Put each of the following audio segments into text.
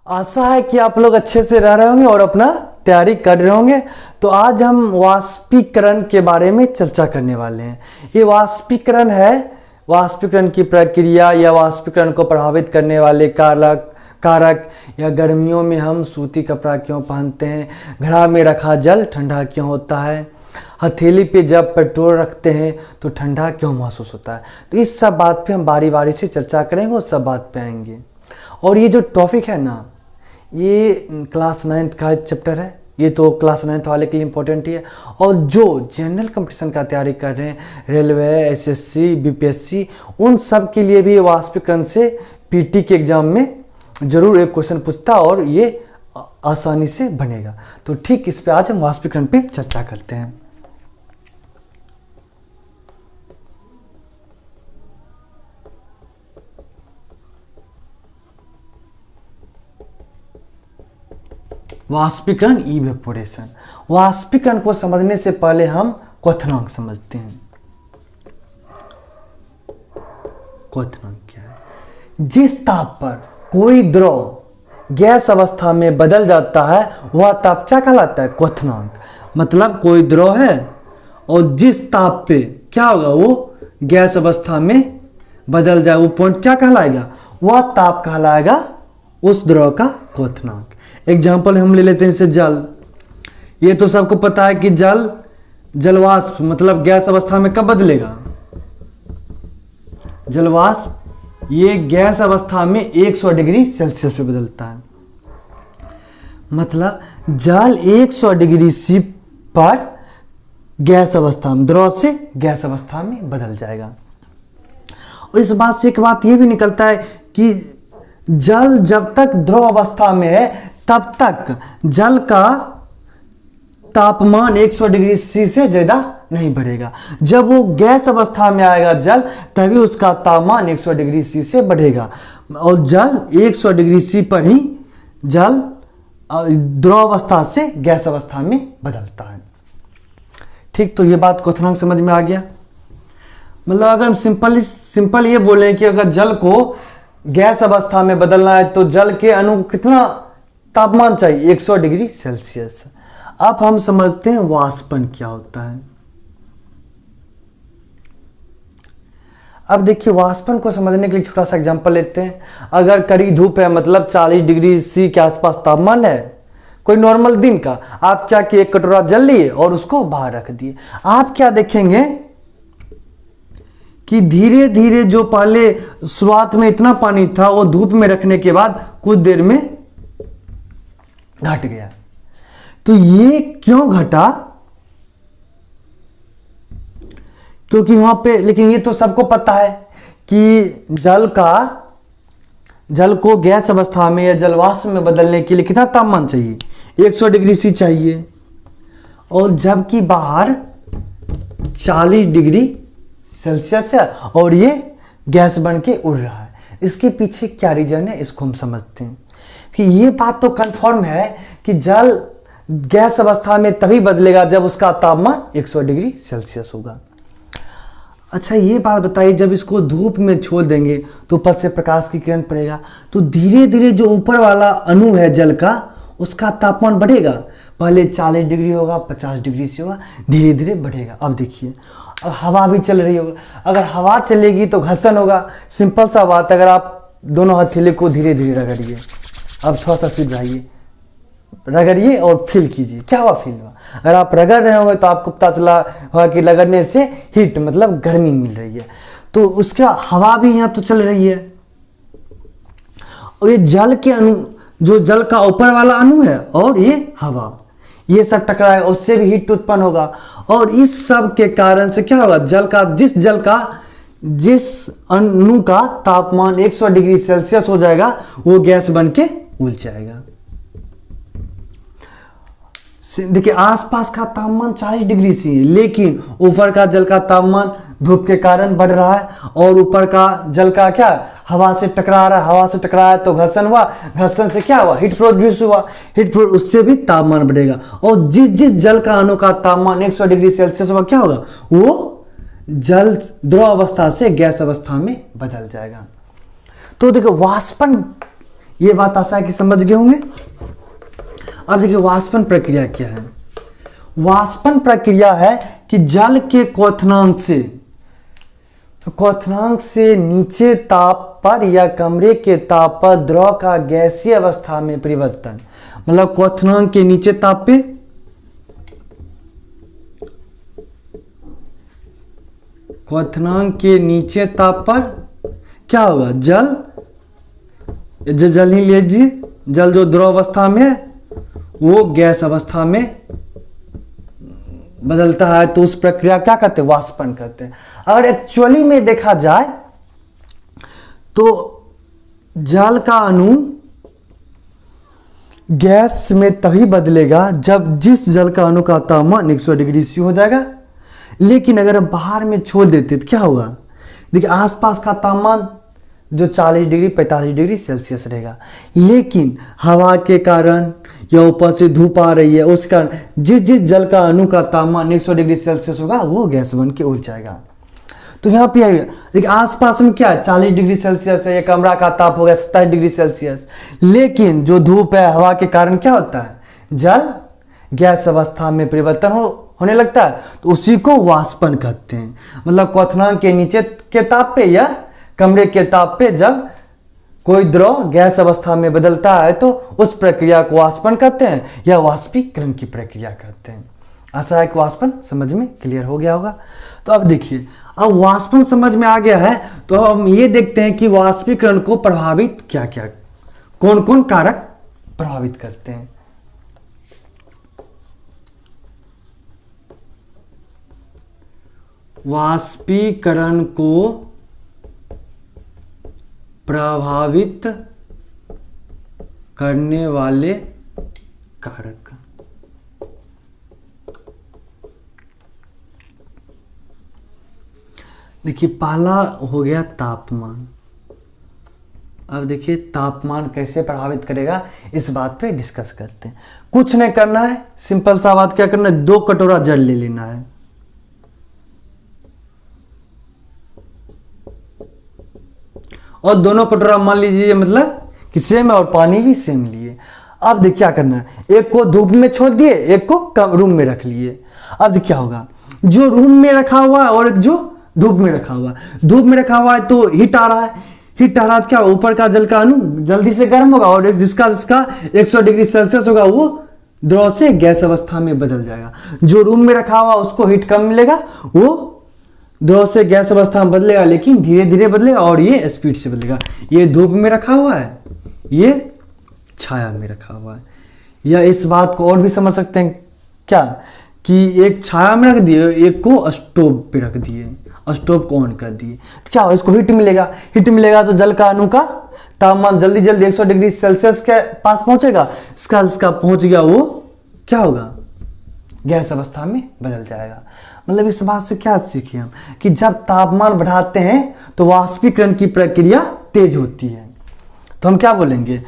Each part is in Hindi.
आशा है कि आप लोग अच्छे से रह रहे होंगे और अपना तैयारी कर रहे होंगे। तो आज हम वाष्पीकरण के बारे में चर्चा करने वाले हैं। ये वाष्पीकरण है, वाष्पीकरण की प्रक्रिया या वाष्पीकरण को प्रभावित करने वाले कारक या गर्मियों में हम सूती कपड़ा क्यों पहनते हैं, घड़ा में रखा जल ठंडा क्यों होता है, हथेली पे जब पेट्रोल रखते हैं तो ठंडा क्यों महसूस होता है। तो इस सब बात पे हम बारी बारी से चर्चा करेंगे और सब बात पे आएंगे। और ये जो टॉपिक है ना, ये क्लास 9th का चैप्टर है, ये तो क्लास 9th वाले के लिए इम्पोर्टेंट ही है। और जो जनरल कंपटीशन का तैयारी कर रहे हैं, रेलवे, एसएससी, बीपीएससी, उन सब के लिए भी वाष्पीकरण से पीटी के एग्जाम में जरूर एक क्वेश्चन पूछता और ये आसानी से बनेगा। तो ठीक इस पे आज हम वाष्पीकरण पे चर्चा करते हैं। वाष्पीकरण, इवेपोरेशन। वाष्पीकरण को समझने से पहले हम क्वथनांक समझते हैं। क्वथनांक क्या है? जिस ताप पर कोई द्रव गैस अवस्था में बदल जाता है वह ताप क्या कहलाता है? क्वथनांक। मतलब कोई द्रव है और जिस ताप पे क्या होगा, वो गैस अवस्था में बदल जाए, वो पॉइंट क्या कहलाएगा? वह ताप कहलाएगा उस द्रव का क्वथनांक। एग्जाम्पल हम ले लेते हैं जैसे जल। ये तो सबको पता है कि जलवाष्प मतलब गैस अवस्था में कब बदलेगा? जलवाष्प ये गैस अवस्था में 100 डिग्री सेल्सियस पे बदलता है। मतलब जल 100 डिग्री सी पर गैस अवस्था में, द्रव से गैस अवस्था में बदल जाएगा। और इस बात से एक बात ये भी निकलता है कि जल जब तक द्रव अवस्था में है तब तक जल का तापमान 100 डिग्री सी से ज़्यादा नहीं बढ़ेगा। जब वो गैस अवस्था में आएगा जल, तभी उसका तापमान 100 डिग्री सी से बढ़ेगा। और जल 100 डिग्री सी पर ही जल द्रव अवस्था से गैस अवस्था में बदलता है। ठीक, तो ये बात क्वथनांक समझ में आ गया। मतलब अगर हम सिंपल ये बोलें कि अगर जल को गैस अवस्था में बदलना है तो जल के अणु को कितना तापमान चाहिए? 100 डिग्री सेल्सियस। अब हम समझते हैं वाष्पन क्या होता है। अब देखिए, वाष्पन को समझने के लिए छोटा सा एग्जांपल लेते हैं। अगर कड़ी धूप है, मतलब 40 डिग्री सी के आसपास तापमान है, कोई नॉर्मल दिन का, आप क्या कि एक कटोरा जल लिए और उसको बाहर रख दिए। आप क्या देखेंगे कि धीरे धीरे जो पहले शुरुआत में इतना पानी था वो धूप में रखने के बाद कुछ देर में घट गया। तो ये क्यों घटा? क्योंकि वहां पे, लेकिन ये तो सबको पता है कि जल को गैस अवस्था में या जलवाष्प में बदलने के लिए कितना तापमान चाहिए? 100 डिग्री सी चाहिए। और जबकि बाहर 40 डिग्री सेल्सियस है और ये गैस बन के उड़ रहा है। इसके पीछे क्या रीजन है, इसको हम समझते हैं। कि ये बात तो कंफर्म है कि जल गैस अवस्था में तभी बदलेगा जब उसका तापमान 100 डिग्री सेल्सियस होगा। अच्छा, ये बात बताइए, जब इसको धूप में छोड़ देंगे तो ऊपर से प्रकाश की किरण पड़ेगा तो धीरे धीरे जो ऊपर वाला अणु है जल का, उसका तापमान बढ़ेगा। पहले 40 डिग्री होगा, 50 डिग्री से होगा, धीरे धीरे बढ़ेगा। अब देखिए, अब हवा भी चल रही होगी। अगर हवा चलेगी तो घर्षण होगा। सिंपल सा बात, अगर आप दोनों हथेली को धीरे धीरे रगड़िए, अब थोड़ा सा स्पीड बढ़ाइए, रगड़िए और फील कीजिए, क्या हुआ? फील हुआ। अगर आप रगड़ रहे होंगे तो आपको पता चला होगा कि रगड़ने से हीट मतलब गर्मी मिल रही है। तो उसका हवा भी यहाँ तो चल रही है। और ये जल के अणु, जो जल का ऊपर वाला अणु है और ये हवा, ये सब टकराएगा, उससे भी हीट उत्पन्न होगा। और इस सब के कारण से क्या होगा? जिस अणु का तापमान 100 डिग्री सेल्सियस हो जाएगा वो गैस बन के उड़ जाएगा। देखिए, आसपास का तापमान 40 डिग्री सी है, लेकिन ऊपर का जल का तापमान धूप के कारण बढ़ रहा है और ऊपर का जल का क्या, हवा से टकरा रहा है। हवा से टकराया तो घर्षण हुआ, घर्षण से क्या हुआ? हीट प्रोड्यूस हुआ। उससे भी तापमान बढ़ेगा। और जिस जल का अणु का तापमान 100 डिग्री सेल्सियस होगा, क्या होगा? वो जल द्रव अवस्था से गैस अवस्था में बदल जाएगा। तो देखो, वाष्पन ये बात आशा है कि समझ गए होंगे। अब देखिए वाष्पन प्रक्रिया क्या है। वाष्पन प्रक्रिया है कि जल के क्वथनांक से, तो क्वथनांक से नीचे ताप पर या कमरे के ताप पर द्रव का गैसीय अवस्था में परिवर्तन, मतलब क्वथनांक के नीचे ताप पे क्वथनांक के नीचे ताप पर क्या होगा, जल ही लीजिए, जल जो द्रव अवस्था में है वो गैस अवस्था में बदलता है, तो उस प्रक्रिया क्या कहते हैं, वाष्पन कहते हैं। अगर एक्चुअली में देखा जाए तो जल का अणु गैस में तभी बदलेगा जब जिस जल का अणु का तापमान 100 डिग्री सी हो जाएगा। लेकिन अगर हम बाहर में छोड़ देते तो क्या होगा, देखिए आसपास का तापमान जो 40 डिग्री 45 डिग्री सेल्सियस रहेगा, लेकिन हवा के कारण या ऊपर से धूप आ रही है उस कारण जिस जल का अणु का तापमान 100 डिग्री सेल्सियस होगा वो गैस बन के उड़ जाएगा। तो यहाँ पे देखिए आसपास में क्या है, 40 डिग्री सेल्सियस है, ये कमरा का ताप हो गया 27 डिग्री सेल्सियस, लेकिन जो धूप है हवा के कारण क्या होता है, जल गैस अवस्था में परिवर्तन होने लगता है, तो उसी को वाष्पन कहते हैं। मतलब क्वथनांक के नीचे के ताप पे या कमरे के ताप पे जब कोई द्रव गैस अवस्था में बदलता है तो उस प्रक्रिया को वाष्पन कहते हैं या वाष्पीकरण की प्रक्रिया कहते हैं। आशा है कि वाष्पन समझ में क्लियर हो गया होगा। तो अब देखिए, अब वाष्पन समझ में आ गया है तो हम ये देखते हैं कि वाष्पीकरण को प्रभावित क्या क्या, कौन कौन कारक प्रभावित करते हैं। वाष्पीकरण को प्रभावित करने वाले कारक, देखिए पहला हो गया तापमान। अब देखिए तापमान कैसे प्रभावित करेगा इस बात पे डिस्कस करते हैं। कुछ नहीं करना है, सिंपल सा बात क्या करना है, 2 कटोरा जल ले लेना है, और दोनों कटोरा मान लीजिए मतलब कि सेम है और पानी भी सेम लिए। अब देखिए क्या करना है, एक को धूप में छोड़ दिए, एक को रूम में रख लिए। अब क्या होगा, जो रूम में रखा हुआ है और एक जो धूप में रखा हुआ है, धूप में रखा हुआ है तो हीट आ रहा है, हीट आ रहा है क्या, ऊपर का जल का अणु जल्दी से गर्म होगा और जिसका 100 डिग्री सेल्सियस होगा वो द्रव से गैस अवस्था में बदल जाएगा। जो रूम में रखा हुआ उसको हीट कम मिलेगा, वो द्रव से गैस अवस्था में बदलेगा, लेकिन धीरे धीरे बदलेगा और ये स्पीड से बदलेगा। ये धूप में रखा हुआ है, ये छाया में रखा हुआ है। या इस बात को और भी समझ सकते हैं क्या, कि एक छाया में रख दिए, एक को स्टोव पे रख दिए, स्टोव को ऑन कर दिए, तो क्या इसको हीट मिलेगा, हीट मिलेगा तो जल का अणु का तापमान जल्दी जल्दी 100 डिग्री सेल्सियस के पास पहुंचेगा, इसका पहुंच गया वो क्या होगा, गैस अवस्था में बदल जाएगा। मतलब इस बात से क्या सीखे हम, कि जब तापमान बढ़ाते हैं तो वाष्पीकरण की प्रक्रिया तेज होती है। तो हम क्या बोलेंगे,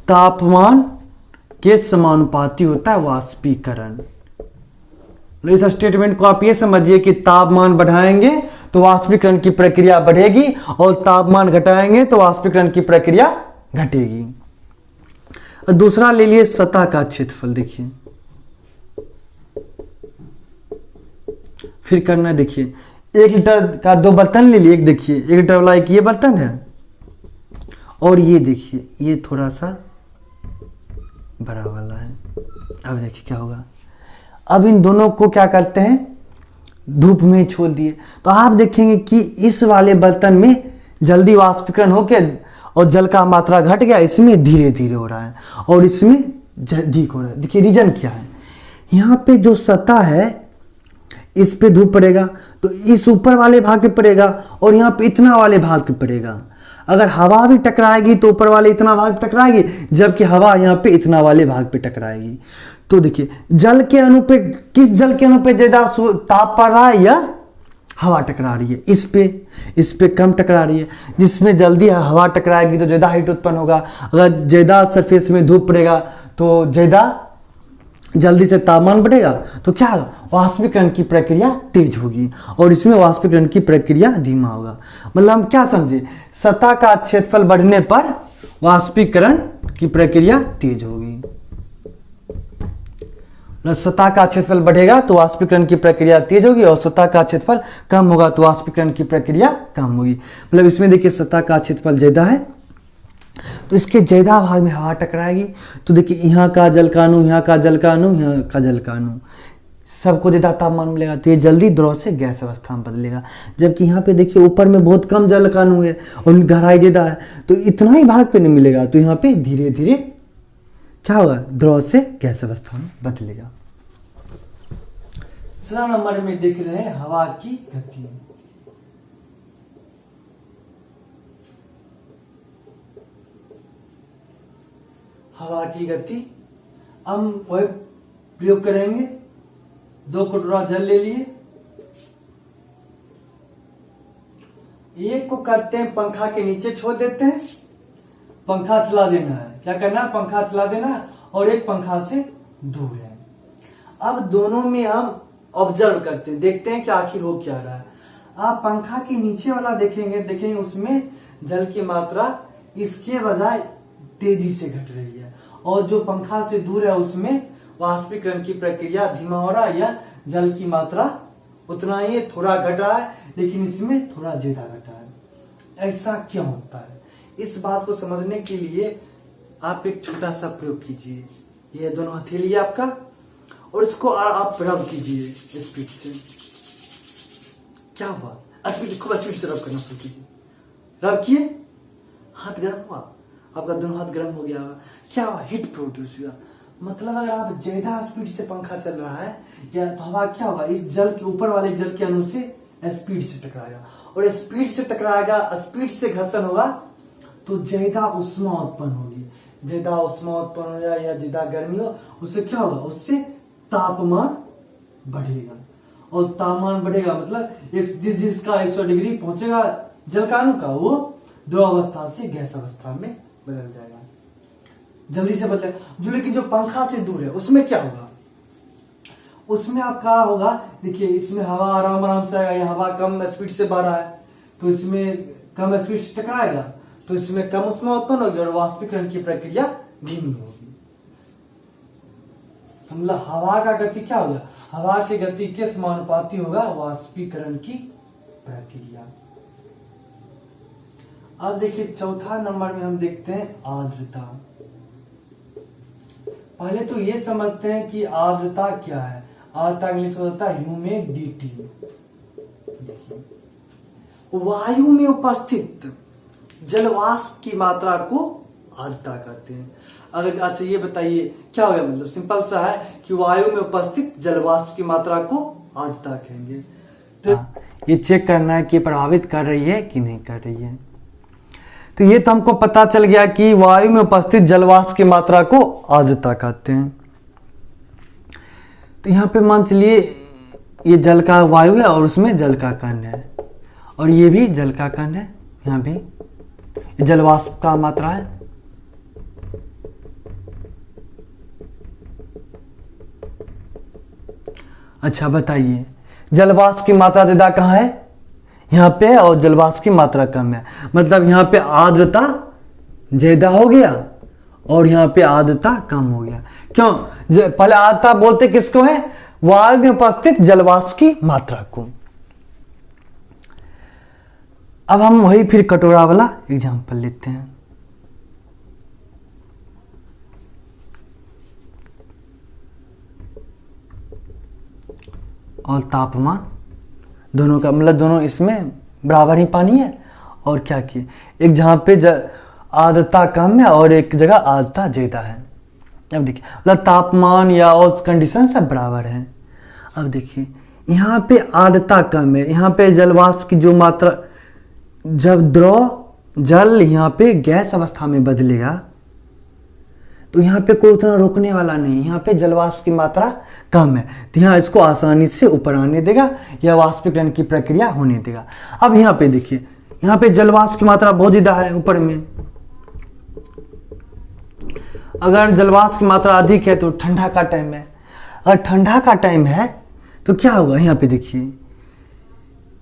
तापमान के समानुपाती होता है वाष्पीकरण। इस स्टेटमेंट को आप ये समझिए कि तापमान बढ़ाएंगे तो वाष्पीकरण की प्रक्रिया बढ़ेगी और तापमान घटाएंगे तो वाष्पीकरण की प्रक्रिया घटेगी। दूसरा ले लिए सतह का क्षेत्रफल। देखिए फिर करना है, देखिए 1 लीटर का 2 बर्तन ले लिए, एक देखिए 1 लीटर वाला एक ये बर्तन है और ये देखिए ये थोड़ा सा बड़ा वाला है। अब देखिए क्या होगा, अब इन दोनों को क्या करते हैं, धूप में छोड़ दिए, तो आप देखेंगे कि इस वाले बर्तन में जल्दी वाष्पीकरण होके और जल का मात्रा घट गया, इसमें धीरे धीरे हो रहा है और इसमें जल्दी हो रहा है। देखिए रीजन क्या है, यहाँ पे जो सतह है इस पे धूप पड़ेगा तो इस ऊपर वाले भाग पे पड़ेगा और यहाँ पे इतना वाले भाग पे पड़ेगा। अगर हवा भी टकराएगी तो ऊपर वाले इतना भाग टकराएगी, जबकि हवा यहाँ पे इतना वाले भाग पे टकराएगी। तो देखिए जल के अणु पे, किस जल के अणु पे ज्यादा ताप पड़ रहा है या हवा टकरा रही है, इस पे कम टकरा रही है। जिसमें जल्दी हवा टकराएगी तो ज्यादा हीट उत्पन्न होगा, अगर ज्यादा सरफेस में धूप पड़ेगा तो ज्यादा जल्दी से तापमान बढ़ेगा, तो क्या वाष्पीकरण की प्रक्रिया तेज होगी और इसमें वाष्पीकरण की प्रक्रिया धीमा होगा। मतलब हम क्या समझे, सतह का क्षेत्रफल बढ़ने पर वाष्पीकरण की प्रक्रिया तेज होगी। सतह का क्षेत्रफल बढ़ेगा तो वाष्पीकरण की प्रक्रिया तेज होगी, और सतह का क्षेत्रफल कम होगा तो वाष्पीकरण की प्रक्रिया कम होगी। मतलब इसमें देखिए सतह का क्षेत्रफल ज्यादा है तो इसके ज्यादा भाग में हवा टकराएगी। तो देखिए यहाँ का जल का अणु, यहाँ का जल का अणु, यहाँ का जल का अणु, सबको ज्यादा तापमान मिलेगा तो ये जल्दी द्रव से गैस अवस्था में बदलेगा। जबकि यहाँ पे देखिए ऊपर में बहुत कम जल का अणु है और गहराई ज्यादा है तो इतना ही भाग पे नहीं मिलेगा, तो यहाँ पे धीरे धीरे क्या होगा, द्रव से गैस अवस्था में बदलेगा। दूसरा नंबर में देख रहे हैं हवा की गति। हवा की गति हम वही प्रयोग करेंगे। 2 कटोरा जल ले लिए, एक को करते हैं पंखा के नीचे छोड़ देते हैं, पंखा चला देना है। क्या करना है, पंखा चला देना है, और एक पंखा से दूर है। अब दोनों में हम ऑब्जर्व करते हैं, देखते हैं कि आखिर हो क्या रहा है। आप पंखा के नीचे वाला देखेंगे उसमें जल की मात्रा इसके बजाय तेजी से घट रही है, और जो पंखा से दूर है उसमें वाष्पीकरण की प्रक्रिया धीमा हो रहा है, या जल की मात्रा उतना ही थोड़ा घट रहा है, लेकिन इसमें थोड़ा ज्यादा घटा है। ऐसा क्यों होता है, इस बात को समझने के लिए आप एक छोटा सा प्रयोग कीजिए। ये दोनों हथेली आपका, और इसको आप रब कीजिए स्पीड से। क्या हुआ, स्पीड, खूब स्पीड से रब करना शुरू कीजिए। रब किए, हाथ गर्म हुआ, आपका दोनों हाथ गर्म हो गया होगा। क्या हुआ, हीट प्रोड्यूस हुआ। मतलब अगर आप ज्यादा स्पीड से पंखा चल रहा है या तो हवा क्या होगा, इस जल के ऊपर वाले जल के अणु से स्पीड से टकराएगा, और स्पीड से टकराएगा, स्पीड से घर्षण होगा तो ज्यादा उष्मा उत्पन्न होगी। ज्यादा उष्मा उत्पन्न हो जाए या ज्यादा गर्मी हो, उससे क्या होगा, उससे तापमान बढ़ेगा, और तापमान बढ़ेगा मतलब जिसका 100 डिग्री पहुंचेगा जल का अणु का, वो द्रव अवस्था से गैस अवस्था में बदल जाएगा, जल्दी से बदलेगा। जो लेकिन जो पंखा से दूर है उसमें क्या होगा, उसमें आप क्या होगा, देखिए इसमें हवा आराम आराम से आएगा, ये हवा कम स्पीड से बह रहा है तो इसमें कम स्पीड से टकराएगा, तो इसमें कम उष्मा उत्पन्न होगी और वाष्पीकरण की प्रक्रिया धीमी होगी। मतलब हवा का गति क्या होगा, हवा की गति के समानुपाती होगा वाष्पीकरण की प्रक्रिया। अब देखिए चौथा नंबर में हम देखते हैं आर्द्रता। पहले तो ये समझते हैं कि आर्द्रता क्या है। आर्द्रता इंग्लिश में होता है ह्यूमिडिटी। वायु में उपस्थित जलवाष्प की मात्रा को आर्द्रता कहते हैं। अगर अच्छा ये बताइए क्या होगा, मतलब सिंपल सा है कि वायु में उपस्थित जलवाष्प की मात्रा को आर्द्रता कहेंगे। तो ये चेक करना है कि प्रभावित कर रही है कि नहीं कर रही है। तो ये तो हमको पता चल गया कि वायु में उपस्थित जलवाष्प की मात्रा को आर्द्रता कहते हैं। तो यहाँ पे मान चलिए ये जल का वायु है और उसमें जल का कण है, और ये भी जल का कण है, यहाँ भी जलवाष्प का मात्रा है। अच्छा बताइए, जलवाष्प की मात्रा ज्यादा कहाँ है, यहाँ पे, और जलवाष्प की मात्रा कम है। मतलब यहाँ पे आर्द्रता ज्यादा हो गया और यहाँ पे आर्द्रता कम हो गया। क्यों, पहले आर्द्रता बोलते किसको है, वायु में उपस्थित जलवाष्प की मात्रा को। अब हम वही फिर कटोरा वाला एग्जाम्पल लेते हैं। और तापमान दोनों का, मतलब दोनों इसमें बराबर ही पानी है, और क्या किए, एक जहाँ पे आर्द्रता कम है और एक जगह आर्द्रता ज्यादा है। अब देखिए मतलब तापमान या और कंडीशन सब बराबर है। अब देखिए यहाँ पे आर्द्रता कम है, यहाँ पे जलवाष्प की जो मात्रा, जब द्रव जल यहाँ पे गैस अवस्था में बदलेगा तो यहाँ पे कोई उतना रोकने वाला नहीं, यहाँ पे जलवाष्प की मात्रा कम है तो यहाँ इसको आसानी से ऊपर आने देगा या वाष्पीकरण की प्रक्रिया होने देगा। अब यहाँ पे देखिए, यहाँ पे जलवाष्प की मात्रा बहुत ज्यादा है ऊपर में। अगर जलवाष्प की मात्रा अधिक है तो ठंडा का टाइम है, अगर ठंडा का टाइम है तो क्या होगा, यहाँ पे देखिए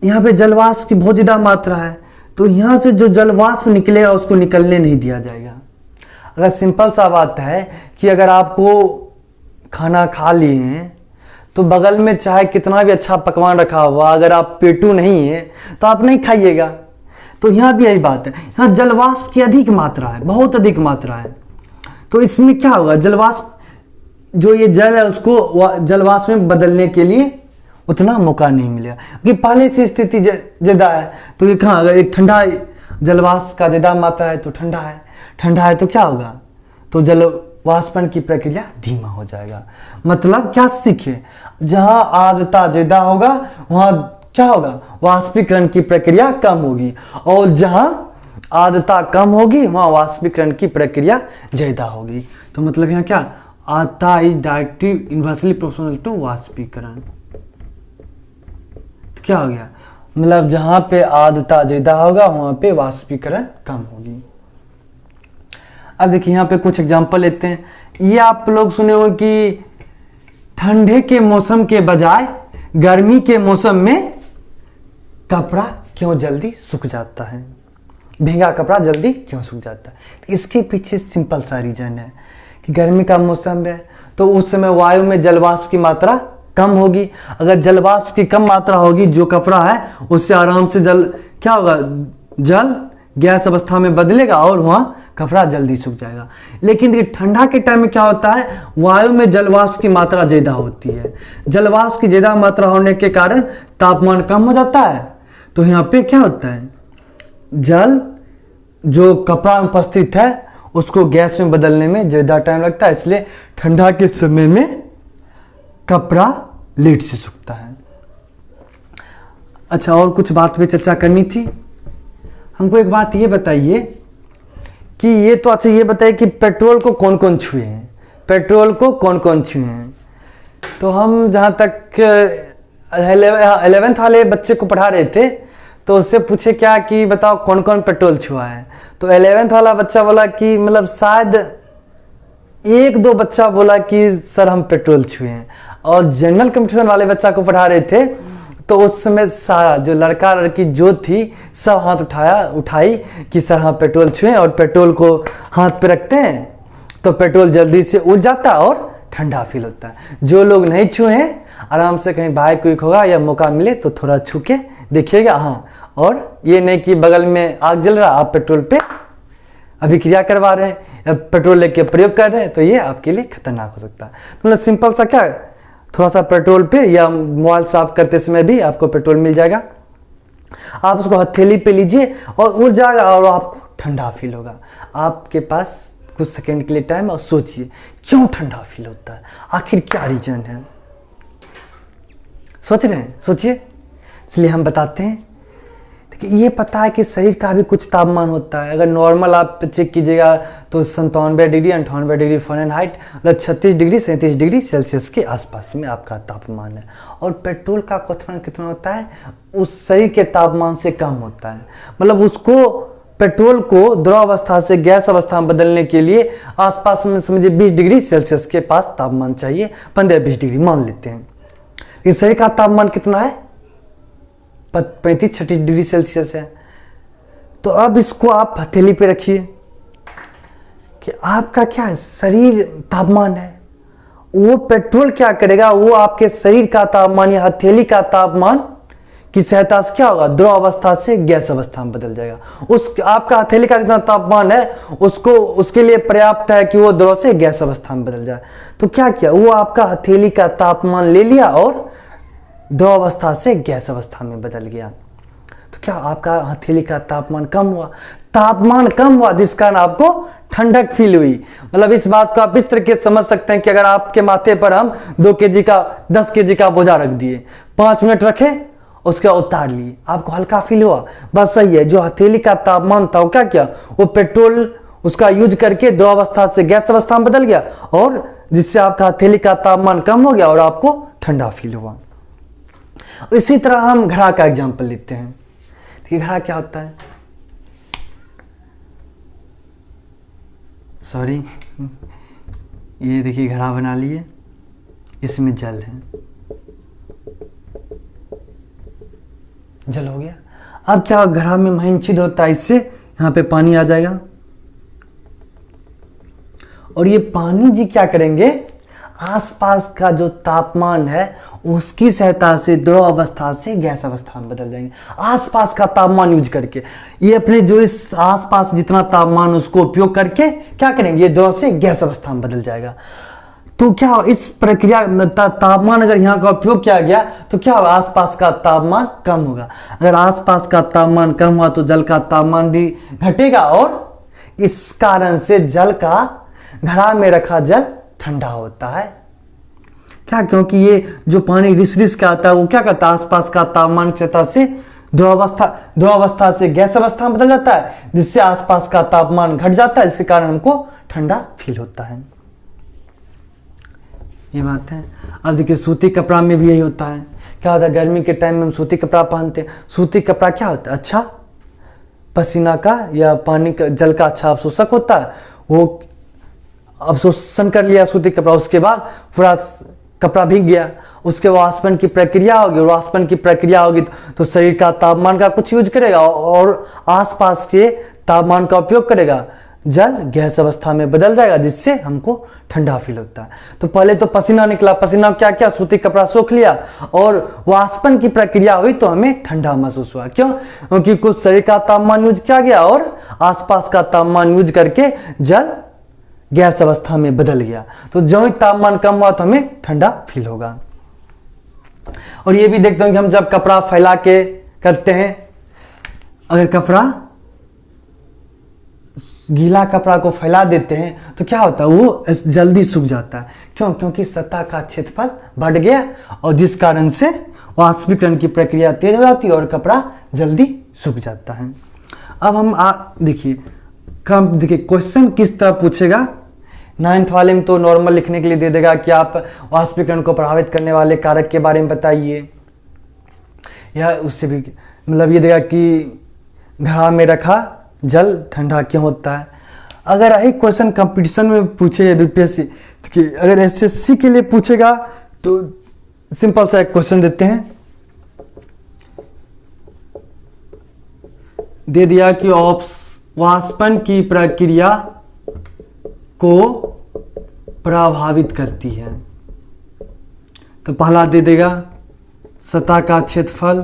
यहाँ पे जलवाष्प की बहुत ज्यादा मात्रा है तो यहाँ से जो जलवाष्प निकलेगा उसको निकलने नहीं दिया जाएगा। अगर सिंपल सा बात है कि अगर आपको खाना खा लिए हैं तो बगल में चाहे कितना भी अच्छा पकवान रखा हुआ, अगर आप पेटू नहीं है तो आप नहीं खाइएगा। तो यहाँ भी यही बात है, यहाँ जलवाष्प की अधिक मात्रा है, बहुत अधिक मात्रा है। तो इसमें क्या होगा, जलवाष्प जो ये जल है उसको जलवाष्प में बदलने के लिए उतना मौका नहीं मिलेगा, क्योंकि पहले से स्थिति ज़्यादा है। तो ये कहाँ, अगर एक ठंडा जलवाष्प का ज़्यादा मात्रा है तो ठंडा है तो क्या होगा, तो जलवाष्पन की प्रक्रिया धीमा हो जाएगा। मतलब क्या सीखे, जहाँ आर्द्रता ज़्यादा होगा वहाँ क्या होगा, वाष्पीकरण की प्रक्रिया कम होगी, और जहाँ आर्द्रता कम होगी वहाँ वाष्पीकरण की प्रक्रिया ज़्यादा होगी। तो मतलब यहाँ क्या, आर्द्रता is directly inversely proportional to वाष्पीकरण। तो क्या हो गया, मतलब जहाँ पे आर्द्रता ज़्यादा होगा वहाँ पे वाष्पीकरण कम होगी। अब देखिए यहाँ पे कुछ एग्जांपल लेते हैं। ये आप लोग सुने हो कि ठंडे के मौसम के बजाय गर्मी के मौसम में कपड़ा क्यों जल्दी सूख जाता है, भीगा कपड़ा जल्दी क्यों सूख जाता है। तो इसके पीछे सिंपल सा रीजन है कि गर्मी का मौसम है तो उस समय वायु में जलवाष्प की मात्रा कम होगी। अगर जलवाष्प की कम मात्रा होगी, जो कपड़ा है उससे आराम से क्या होगा, जल गैस अवस्था में बदलेगा और वहाँ कपड़ा जल्दी सूख जाएगा। लेकिन देखिए ठंडा के टाइम में क्या होता है, वायु में जलवाष्प की मात्रा ज़्यादा होती है। जलवाष्प की ज़्यादा मात्रा होने के कारण तापमान कम हो जाता है। तो यहाँ पे क्या होता है, जल जो कपड़ा में उपस्थित है उसको गैस में बदलने में ज़्यादा टाइम लगता है, इसलिए ठंडा के समय में कपड़ा लेट से सूखता है। अच्छा, और कुछ बात पे चर्चा करनी थी। हमको एक बात ये बताइए कि ये तो अच्छा ये बताइए कि पेट्रोल को कौन कौन छुए हैं, पेट्रोल को कौन कौन छुए हैं। तो हम जहाँ तक 11th वाले बच्चे को पढ़ा रहे थे तो उससे पूछे क्या कि बताओ कौन कौन पेट्रोल छुआ है। तो 11th वाला बच्चा बोला कि मतलब शायद 1-2 बच्चा बोला कि सर हम पेट्रोल छुए हैं। और जनरल कंपटीशन वाले बच्चा को पढ़ा रहे थे तो उस समय सारा जो लड़का लड़की जो थी सब हाथ उठाई कि सर हाँ पेट्रोल छुए, और पेट्रोल को हाथ पे रखते हैं तो पेट्रोल जल्दी से उड़ जाता है और ठंडा फील होता है। जो लोग नहीं छुए हैं आराम से कहीं बाइक वाइक होगा या मौका मिले तो थोड़ा छू के देखिएगा। हाँ, और ये नहीं कि बगल में आग जल रहा आप पेट्रोल पे अभिक्रिया करवा रहे हैं, पेट्रोल लेके प्रयोग कर रहे हैं, तो ये आपके लिए खतरनाक हो सकता है। तो मतलब सिंपल सा क्या है, थोड़ा सा पेट्रोल पे या मोबाइल साफ करते समय भी आपको पेट्रोल मिल जाएगा, आप उसको हथेली पे लीजिए और उड़ जाएगा और आपको ठंडा फील होगा। आपके पास कुछ सेकंड के लिए टाइम और सोचिए क्यों ठंडा फील होता है, आखिर क्या रीजन है। सोच रहे हैं, सोचिए। इसलिए हम बताते हैं। देखिए ये पता है कि शरीर का भी कुछ तापमान होता है। अगर नॉर्मल आप चेक कीजिएगा तो 97 डिग्री 98 डिग्री फ़ारेनहाइट, मतलब 36 डिग्री 37 डिग्री सेल्सियस के आसपास में आपका तापमान है। और पेट्रोल का तापमान कितना होता है, उस शरीर के तापमान से कम होता है। मतलब उसको पेट्रोल को द्रव अवस्था से गैस अवस्था में बदलने के लिए आसपास में समझिए 20 डिग्री सेल्सियस के पास तापमान चाहिए, 15-20 डिग्री मान लेते हैं। लेकिन शरीर का तापमान कितना है, 35-36 डिग्री सेल्सियस है। तो अब इसको आप हथेली पे रखिए कि आपका क्या है, शरीर तापमान है। वो पेट्रोल क्या करेगा, वो आपके शरीर का तापमान या हथेली का तापमान की सहायता से क्या होगा, द्रव अवस्था से गैस अवस्था में बदल जाएगा। उस आपका हथेली का जितना तापमान है उसको उसके लिए पर्याप्त है कि वो द्रव से गैस अवस्था में बदल जाए। तो क्या किया, वो आपका हथेली का तापमान ले लिया और द्रव अवस्था से गैस अवस्था में बदल गया। तो क्या आपका हथेली का तापमान कम हुआ, तापमान कम हुआ जिस कारण आपको ठंडक फील हुई। मतलब इस बात को आप इस तरीके से समझ सकते हैं कि अगर आपके माथे पर हम 2 kg का 10 kg का बोझा रख दिए, 5 मिनट रखे उसके उतार लिए, आपको हल्का फील हुआ, बस सही है। जो हथेली का तापमान था वो क्या किया, वो पेट्रोल उसका यूज करके द्रव अवस्था से गैस अवस्था में बदल गया और जिससे आपका हथेली का तापमान कम हो गया और आपको ठंडा फील हुआ। इसी तरह हम घड़ा का एग्जाम्पल लेते हैं। देखिए घड़ा क्या होता है, सॉरी ये देखिए घड़ा बना लिए, इसमें जल है, जल हो गया। अब क्या घड़ा में महीन छिद्र होता है, इससे यहाँ पे पानी आ जाएगा। और ये पानी जी क्या करेंगे, आसपास का जो तापमान है उसकी सहायता से द्रव अवस्था से गैस अवस्था में बदल जाएंगे, आसपास का तापमान यूज करके। ये अपने जो इस आसपास जितना तापमान उसको उपयोग करके क्या करेंगे, ये द्रव से गैस अवस्था में बदल जाएगा। तो क्या इस प्रक्रिया में तापमान अगर यहाँ का उपयोग किया गया तो क्या होगा, आसपास का तापमान कम होगा। अगर आसपास का तापमान कम हुआ तो जल का तापमान भी घटेगा और इस कारण से जल का घड़ा में रखा जल ठंडा होता है। क्या, क्योंकि ये जो पानी रिस का आता है वो क्या करता है, आसपास का तापमान की सतह से द्रव अवस्था से गैस अवस्था में बदल जाता है, जिससे आसपास का तापमान घट जाता है, जिसके कारण हमको ठंडा फील होता है। ये बात है। अब देखिए सूती कपड़ा में भी यही होता है। क्या होता है, गर्मी के टाइम में हम सूती कपड़ा पहनते हैं। सूती कपड़ा क्या होता है, अच्छा पसीना का या पानी का जल का अच्छा अवशोषक होता है। वो अवशोषण कर लिया सूती कपड़ा, उसके बाद पूरा कपड़ा भीग गया, उसके वाष्पन की प्रक्रिया होगी, वाष्पन की प्रक्रिया होगी तो शरीर का तापमान का कुछ यूज करेगा और आसपास के तापमान का उपयोग करेगा, जल गैस अवस्था में बदल जाएगा, जिससे हमको ठंडा फील होता है। तो पहले तो पसीना निकला, पसीना क्या क्या सूती कपड़ा सूख लिया और वाष्पन की प्रक्रिया हुई तो हमें ठंडा महसूस हुआ। क्यों, क्योंकि कुछ शरीर का तापमान यूज किया गया और आसपास का तापमान यूज करके जल गैस अवस्था में बदल गया। तो जो ही तापमान कम हुआ तो हमें ठंडा फील होगा। और ये भी देखते हैं कि हम जब कपड़ा फैला के करते हैं, अगर कपड़ा गीला कपड़ा को फैला देते हैं तो क्या होता है, वो जल्दी सूख जाता है। क्यों, क्योंकि सतह का क्षेत्रफल बढ़ गया और जिस कारण से वाष्पीकरण की प्रक्रिया तेज हो जाती है और कपड़ा जल्दी सूख जाता है। अब हम देखिए क्वेश्चन किस तरह पूछेगा। 9th वाले में तो नॉर्मल लिखने के लिए दे देगा कि आप वाष्पीकरण को प्रभावित करने वाले कारक के बारे में बताइए, या उससे भी मतलब ये देगा कि घड़ा में रखा जल ठंडा क्यों होता है। अगर यही क्वेश्चन कंपटीशन में पूछे बीपीएससी, अगर एसएससी के लिए पूछेगा तो सिंपल सा एक क्वेश्चन देते हैं, दे दिया कि वाष्पन की प्रक्रिया को प्रभावित करती है। तो पहला दे देगा सतह का क्षेत्रफल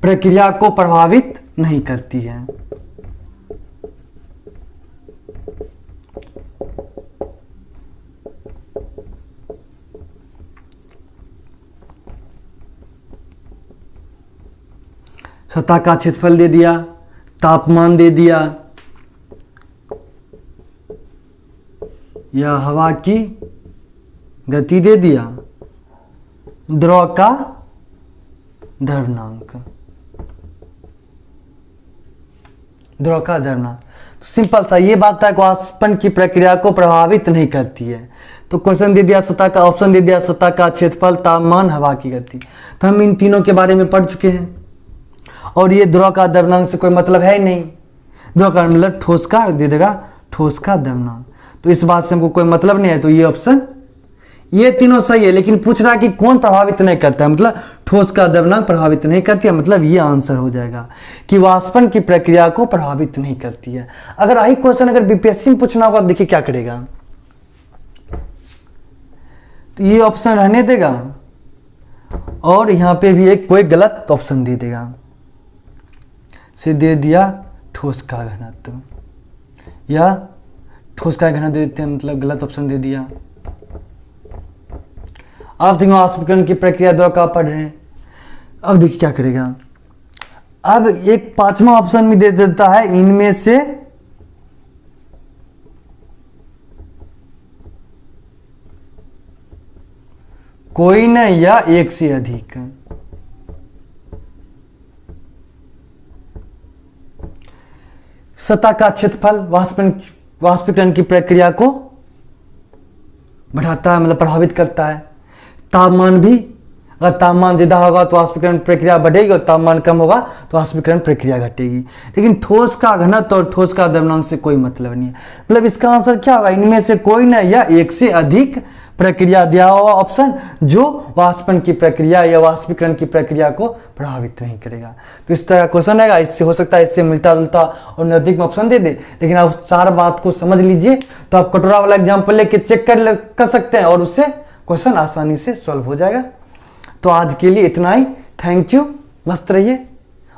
प्रक्रिया को प्रभावित नहीं करती है। सतह का क्षेत्रफल दे दिया, तापमान दे दिया, या हवा की गति दे दिया, द्रव का द्रव्यनांक, द्रव का द्रव्यनांक। तो सिंपल सा ये बात है कि वाष्पन की प्रक्रिया को प्रभावित नहीं करती है। तो क्वेश्चन दे दिया सतह का, ऑप्शन दे दिया सतह का क्षेत्रफल, तापमान, हवा की गति। तो हम इन तीनों के बारे में पढ़ चुके हैं और ये द्रव का द्रव्यनांक से कोई मतलब है ही नहीं। द्रव का मतलब ठोस का दे देगा, ठोस का द्रव्यनांक। तो इस बात से हमको कोई मतलब नहीं है, तो ये ऑप्शन, ये तीनों सही है। लेकिन पूछ रहा है कि कौन प्रभावित नहीं करता है, मतलब ठोस का द्रव्यनांक प्रभावित नहीं करती है, मतलब ये आंसर हो जाएगा कि वाष्पन की प्रक्रिया को प्रभावित नहीं करती है। अगर यही क्वेश्चन अगर बीपीएससी में पूछना होगा, देखिए क्या करेगा, तो ये ऑप्शन रहने देगा और यहां पे भी एक कोई गलत ऑप्शन दे देगा। से दे दिया ठोस का घनत्व, या ठोस का घनत्व दे देते हैं, मतलब गलत ऑप्शन दे दिया। अब देखो वाष्पीकरण की प्रक्रिया द्रव का पढ़ रहे हैं। अब देखिए क्या करेगा, अब एक पांचवा ऑप्शन भी दे देता है, इनमें से कोई नहीं या एक से अधिक। सतह का क्षेत्रफल वाष्पीकरण की प्रक्रिया को बढ़ाता है, मतलब प्रभावित करता है। तापमान भी, अगर तापमान ज्यादा होगा तो वाष्पीकरण प्रक्रिया बढ़ेगी और तापमान कम होगा तो वाष्पीकरण प्रक्रिया घटेगी। लेकिन ठोस का घनत्व और ठोस का द्रव्यनांक से कोई मतलब नहीं है। मतलब इसका आंसर क्या होगा, इनमें से कोई नहीं या एक से अधिक प्रक्रिया दिया हुआ ऑप्शन जो वाष्पन की प्रक्रिया या वाष्पीकरण की प्रक्रिया को प्रभावित नहीं करेगा। तो इस तरह का क्वेश्चन आएगा, इससे हो सकता है इससे मिलता जुलता और नजदीक में ऑप्शन दे दे, लेकिन आप चार बात को समझ लीजिए तो आप कटोरा वाला एग्जाम्पल लेके चेक कर सकते हैं और उससे क्वेश्चन आसानी से सॉल्व हो जाएगा। तो आज के लिए इतना ही। थैंक यू, मस्त रहिए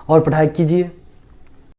और पढ़ाई कीजिए।